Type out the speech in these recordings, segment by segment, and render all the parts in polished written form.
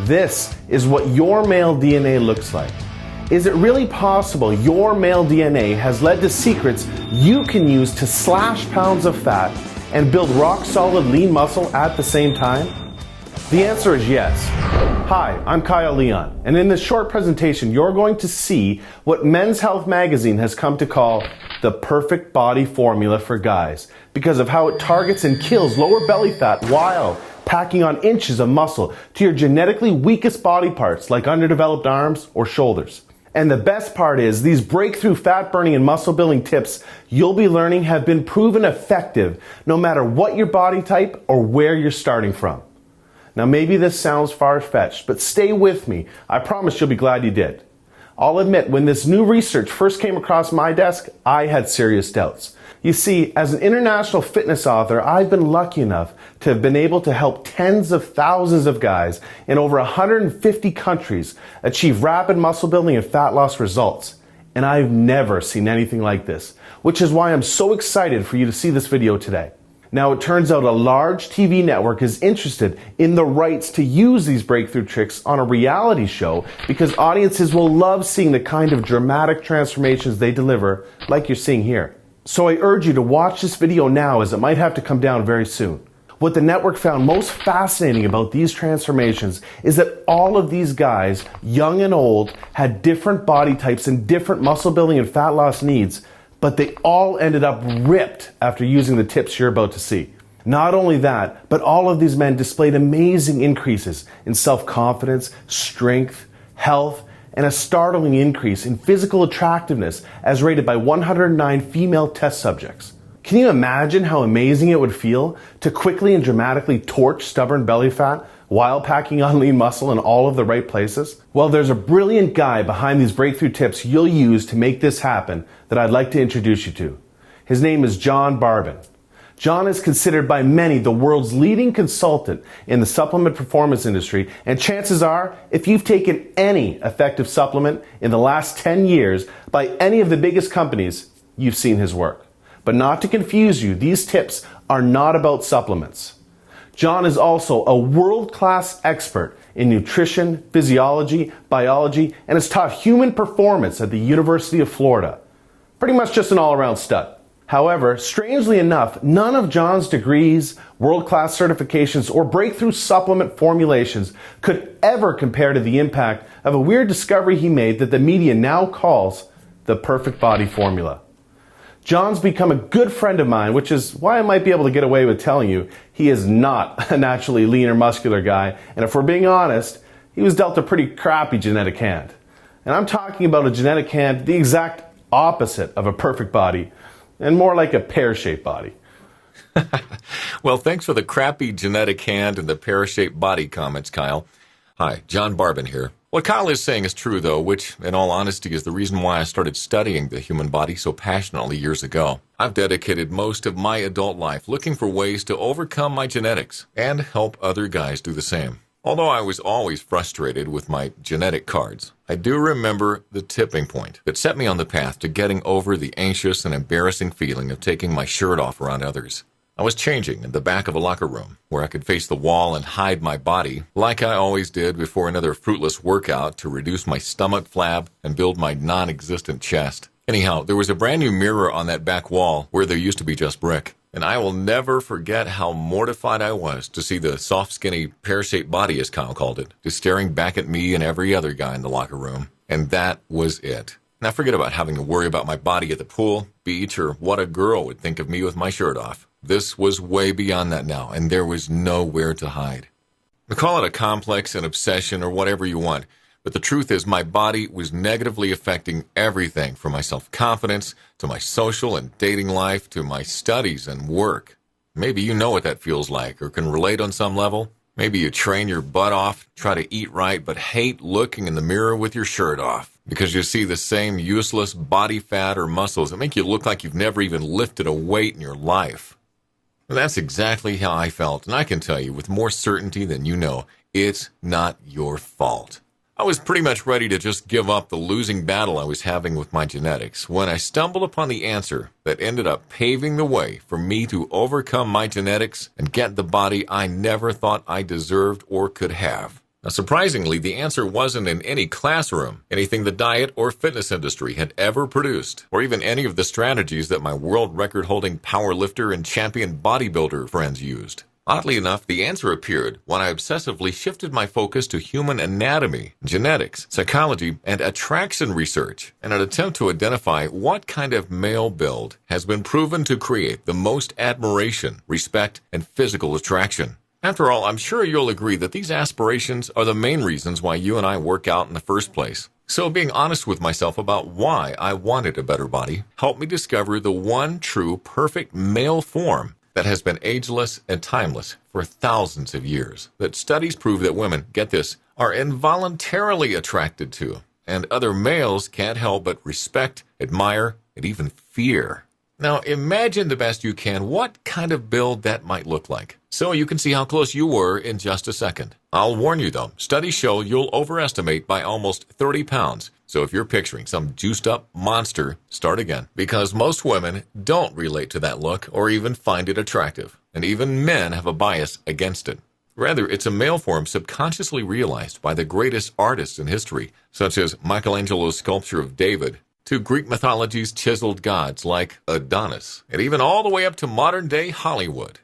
This is what your male DNA looks like. Is it really possible your male DNA has led to secrets you can use to slash pounds of fat and build rock-solid lean muscle at the same time? The answer is yes. Hi, I'm Kyle Leon, and in this short presentation, you're going to see what Men's Health magazine has come to call the perfect body formula for guys because of how it targets and kills lower belly fat while packing on inches of muscle to your genetically weakest body parts like underdeveloped arms or shoulders. And the best part is these breakthrough fat burning and muscle building tips you'll be learning have been proven effective no matter what your body type or where you're starting from. Now maybe this sounds far-fetched, but stay with me. I promise you'll be glad you did. I'll admit, when this new research first came across my desk, I had serious doubts. You see, as an international fitness author, I've been lucky enough to have been able to help tens of thousands of guys in over 150 countries achieve rapid muscle building and fat loss results. And I've never seen anything like this, which is why I'm so excited for you to see this video today. Now, it turns out a large TV network is interested in the rights to use these breakthrough tricks on a reality show because audiences will love seeing the kind of dramatic transformations they deliver, like you're seeing here. So I urge you to watch this video now, as it might have to come down very soon. What the network found most fascinating about these transformations is that all of these guys, young and old, had different body types and different muscle building and fat loss needs, but they all ended up ripped after using the tips you're about to see. Not only that, but all of these men displayed amazing increases in self-confidence, strength, health, and a startling increase in physical attractiveness as rated by 109 female test subjects. Can you imagine how amazing it would feel to quickly and dramatically torch stubborn belly fat while packing on lean muscle in all of the right places? Well, there's a brilliant guy behind these breakthrough tips you'll use to make this happen that I'd like to introduce you to. His name is John Barbon. John is considered by many the world's leading consultant in the supplement performance industry, and chances are, if you've taken any effective supplement in the last 10 years by any of the biggest companies, you've seen his work. But not to confuse you, these tips are not about supplements. John is also a world-class expert in nutrition, physiology, biology, and has taught human performance at the University of Florida. Pretty much just an all-around stud. However, strangely enough, none of John's degrees, world-class certifications, or breakthrough supplement formulations could ever compare to the impact of a weird discovery he made that the media now calls the perfect body formula. John's become a good friend of mine, which is why I might be able to get away with telling you he is not a naturally lean or muscular guy, and if we're being honest, he was dealt a pretty crappy genetic hand. And I'm talking about a genetic hand the exact opposite of a perfect body, and more like a pear-shaped body. Well, thanks for the crappy genetic hand and the pear-shaped body comments, Kyle. Hi, John Barbon here. What Kyle is saying is true, though, which, in all honesty, is the reason why I started studying the human body so passionately years ago. I've dedicated most of my adult life looking for ways to overcome my genetics and help other guys do the same. Although I was always frustrated with my genetic cards, I do remember the tipping point that set me on the path to getting over the anxious and embarrassing feeling of taking my shirt off around others. I was changing in the back of a locker room where I could face the wall and hide my body like I always did before another fruitless workout to reduce my stomach flab and build my non-existent chest. Anyhow, there was a brand new mirror on that back wall where there used to be just brick. And I will never forget how mortified I was to see the soft, skinny, pear-shaped body, as Kyle called it, just staring back at me and every other guy in the locker room. And that was it. Now forget about having to worry about my body at the pool, beach, or what a girl would think of me with my shirt off. This was way beyond that now, and there was nowhere to hide. Call it a complex, an obsession, or whatever you want. But the truth is my body was negatively affecting everything from my self-confidence to my social and dating life to my studies and work. Maybe you know what that feels like or can relate on some level. Maybe you train your butt off, try to eat right, but hate looking in the mirror with your shirt off because you see the same useless body fat or muscles that make you look like you've never even lifted a weight in your life. And that's exactly how I felt, and I can tell you with more certainty than you know, it's not your fault. I was pretty much ready to just give up the losing battle I was having with my genetics when I stumbled upon the answer that ended up paving the way for me to overcome my genetics and get the body I never thought I deserved or could have. Now, surprisingly, the answer wasn't in any classroom, anything the diet or fitness industry had ever produced, or even any of the strategies that my world record-holding powerlifter and champion bodybuilder friends used. Oddly enough, the answer appeared when I obsessively shifted my focus to human anatomy, genetics, psychology, and attraction research in an attempt to identify what kind of male build has been proven to create the most admiration, respect, and physical attraction. After all, I'm sure you'll agree that these aspirations are the main reasons why you and I work out in the first place. So being honest with myself about why I wanted a better body helped me discover the one true perfect male form that has been ageless and timeless for thousands of years, that studies prove that women, get this, are involuntarily attracted to, and other males can't help but respect, admire, and even fear. Now imagine the best you can what kind of build that might look like, so you can see how close you were in just a second. I'll warn you though, studies show you'll overestimate by almost 30 pounds. So if you're picturing some juiced-up monster, start again. Because most women don't relate to that look or even find it attractive. And even men have a bias against it. Rather, it's a male form subconsciously realized by the greatest artists in history, such as Michelangelo's sculpture of David, to Greek mythology's chiseled gods like Adonis, and even all the way up to modern-day Hollywood.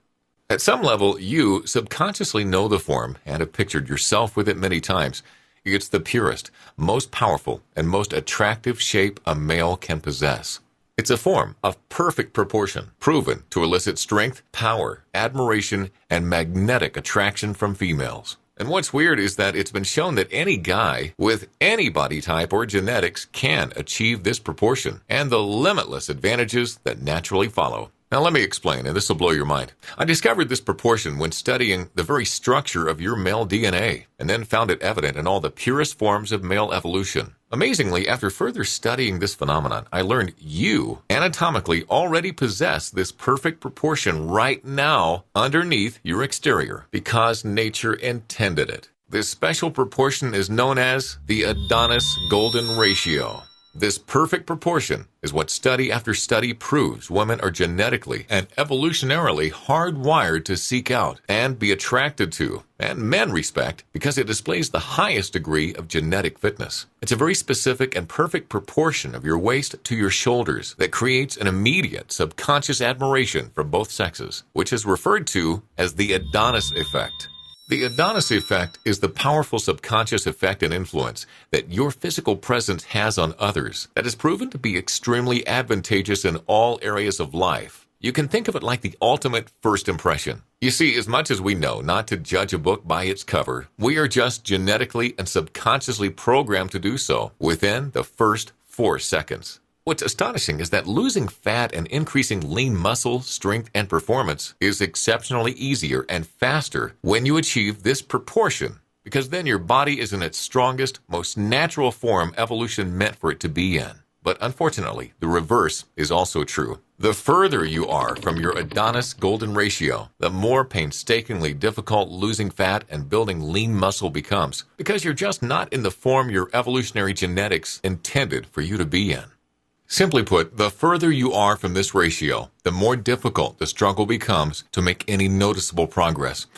At some level, you subconsciously know the form and have pictured yourself with it many times. It's the purest, most powerful, and most attractive shape a male can possess. It's a form of perfect proportion, proven to elicit strength, power, admiration, and magnetic attraction from females. And what's weird is that it's been shown that any guy with any body type or genetics can achieve this proportion and the limitless advantages that naturally follow. Now let me explain, and this will blow your mind. I discovered this proportion when studying the very structure of your male DNA, and then found it evident in all the purest forms of male evolution. Amazingly, after further studying this phenomenon, I learned you anatomically already possess this perfect proportion right now underneath your exterior, because nature intended it. This special proportion is known as the Adonis Golden Ratio. This perfect proportion is what study after study proves women are genetically and evolutionarily hardwired to seek out and be attracted to, and men respect, because it displays the highest degree of genetic fitness. It's a very specific and perfect proportion of your waist to your shoulders that creates an immediate subconscious admiration for both sexes, which is referred to as the Adonis effect. The Adonis effect is the powerful subconscious effect and influence that your physical presence has on others that is proven to be extremely advantageous in all areas of life. You can think of it like the ultimate first impression. You see, as much as we know not to judge a book by its cover, we are just genetically and subconsciously programmed to do so within the first 4 seconds. What's astonishing is that losing fat and increasing lean muscle, strength, and performance is exceptionally easier and faster when you achieve this proportion, because then your body is in its strongest, most natural form evolution meant for it to be in. But unfortunately, the reverse is also true. The further you are from your Adonis Golden Ratio, the more painstakingly difficult losing fat and building lean muscle becomes, because you're just not in the form your evolutionary genetics intended for you to be in. Simply put, the further you are from this ratio, the more difficult the struggle becomes to make any noticeable progress.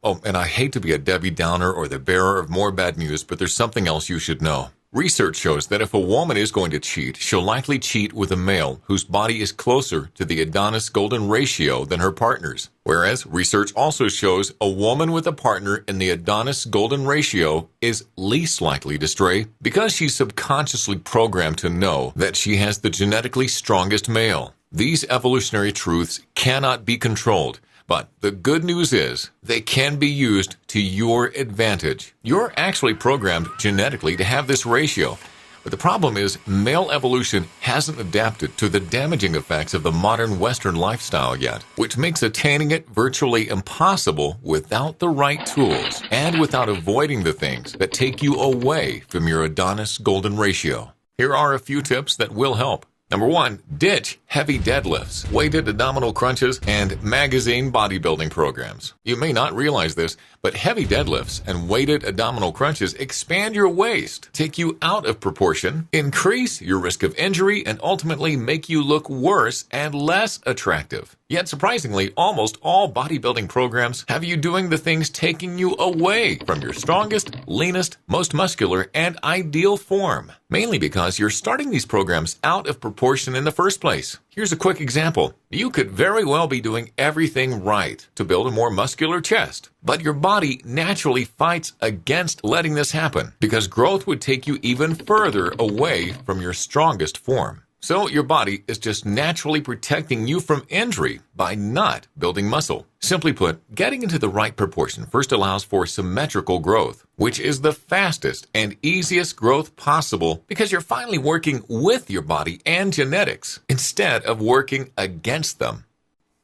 Oh, and I hate to be a Debbie Downer or the bearer of more bad news, but there's something else you should know. Research shows that if a woman is going to cheat, she'll likely cheat with a male whose body is closer to the Adonis Golden Ratio than her partner's. Whereas research also shows a woman with a partner in the Adonis Golden Ratio is least likely to stray because she's subconsciously programmed to know that she has the genetically strongest male. These evolutionary truths cannot be controlled. But the good news is they can be used to your advantage. You're actually programmed genetically to have this ratio. But the problem is male evolution hasn't adapted to the damaging effects of the modern Western lifestyle yet, which makes attaining it virtually impossible without the right tools and without avoiding the things that take you away from your Adonis Golden Ratio. Here are a few tips that will help. Number 1, ditch heavy deadlifts, weighted abdominal crunches, and magazine bodybuilding programs. You may not realize this, But heavy deadlifts and weighted abdominal crunches expand your waist, take you out of proportion, increase your risk of injury, and ultimately make you look worse and less attractive. Yet surprisingly, almost all bodybuilding programs have you doing the things taking you away from your strongest, leanest, most muscular, and ideal form. Mainly because you're starting these programs out of proportion in the first place. Here's a quick example. You could very well be doing everything right to build a more muscular chest, but your body naturally fights against letting this happen because growth would take you even further away from your strongest form. So your body is just naturally protecting you from injury by not building muscle. Simply put, getting into the right proportion first allows for symmetrical growth, which is the fastest and easiest growth possible because you're finally working with your body and genetics instead of working against them.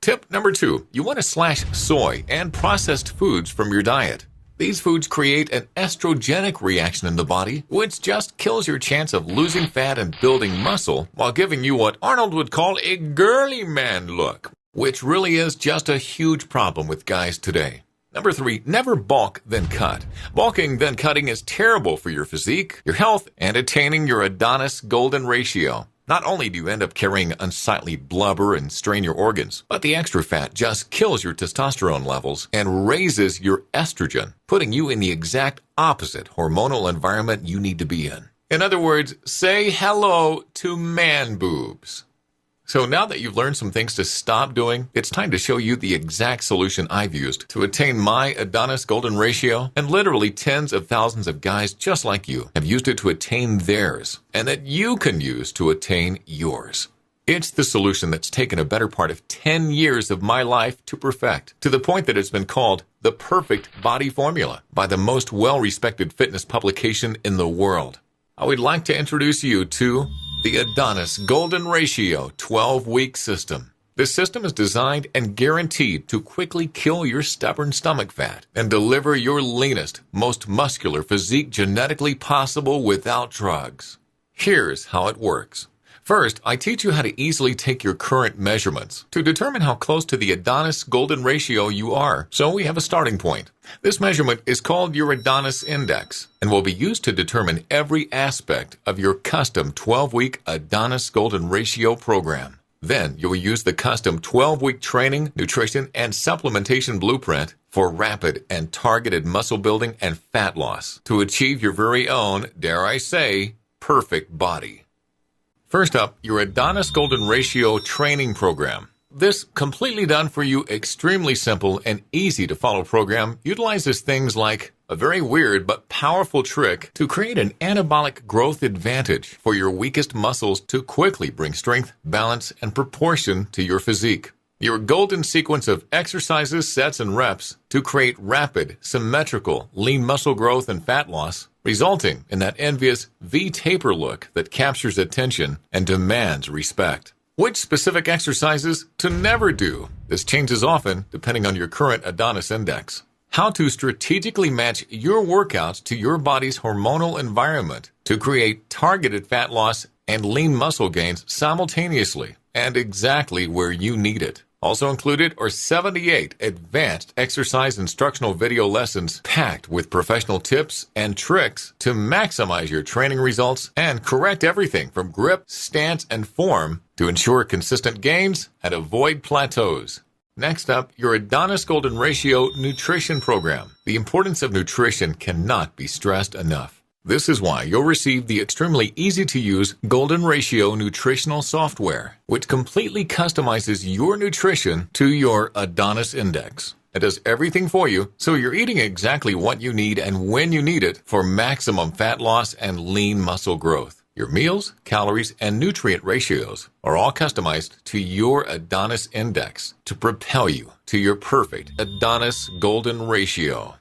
Tip number 2, you want to slash soy and processed foods from your diet. These foods create an estrogenic reaction in the body, which just kills your chance of losing fat and building muscle while giving you what Arnold would call a girly man look, which really is just a huge problem with guys today. Number 3, never bulk then cut. Bulking then cutting is terrible for your physique, your health, and attaining your Adonis Golden Ratio. Not only do you end up carrying unsightly blubber and strain your organs, but the extra fat just kills your testosterone levels and raises your estrogen, putting you in the exact opposite hormonal environment you need to be in. In other words, say hello to man boobs. So now that you've learned some things to stop doing, it's time to show you the exact solution I've used to attain my Adonis Golden Ratio, and literally tens of thousands of guys just like you have used it to attain theirs, and that you can use to attain yours. It's the solution that's taken a better part of 10 years of my life to perfect, to the point that it's been called the perfect body formula by the most well-respected fitness publication in the world. I would like to introduce you to the Adonis Golden Ratio 12-week system. This system is designed and guaranteed to quickly kill your stubborn stomach fat and deliver your leanest, most muscular physique genetically possible without drugs. Here's how it works. First, I teach you how to easily take your current measurements to determine how close to the Adonis Golden Ratio you are, so we have a starting point. This measurement is called your Adonis Index and will be used to determine every aspect of your custom 12-week Adonis Golden Ratio program. Then you'll use the custom 12-week training, nutrition, and supplementation blueprint for rapid and targeted muscle building and fat loss to achieve your very own, dare I say, perfect body. First up, your Adonis Golden Ratio training program. This completely done for you, extremely simple and easy to follow program utilizes things like a very weird but powerful trick to create an anabolic growth advantage for your weakest muscles to quickly bring strength, balance, and proportion to your physique. Your golden sequence of exercises, sets, and reps to create rapid, symmetrical, lean muscle growth and fat loss, resulting in that envious V-taper look that captures attention and demands respect. Which specific exercises to never do? This changes often depending on your current Adonis Index. How to strategically match your workouts to your body's hormonal environment to create targeted fat loss and lean muscle gains simultaneously and exactly where you need it. Also included are 78 advanced exercise instructional video lessons packed with professional tips and tricks to maximize your training results and correct everything from grip, stance, and form to ensure consistent gains and avoid plateaus. Next up, your Adonis Golden Ratio nutrition program. The importance of nutrition cannot be stressed enough. This is why you'll receive the extremely easy-to-use Golden Ratio nutritional software, which completely customizes your nutrition to your Adonis Index. It does everything for you, so you're eating exactly what you need and when you need it for maximum fat loss and lean muscle growth. Your meals, calories, and nutrient ratios are all customized to your Adonis Index to propel you to your perfect Adonis Golden Ratio.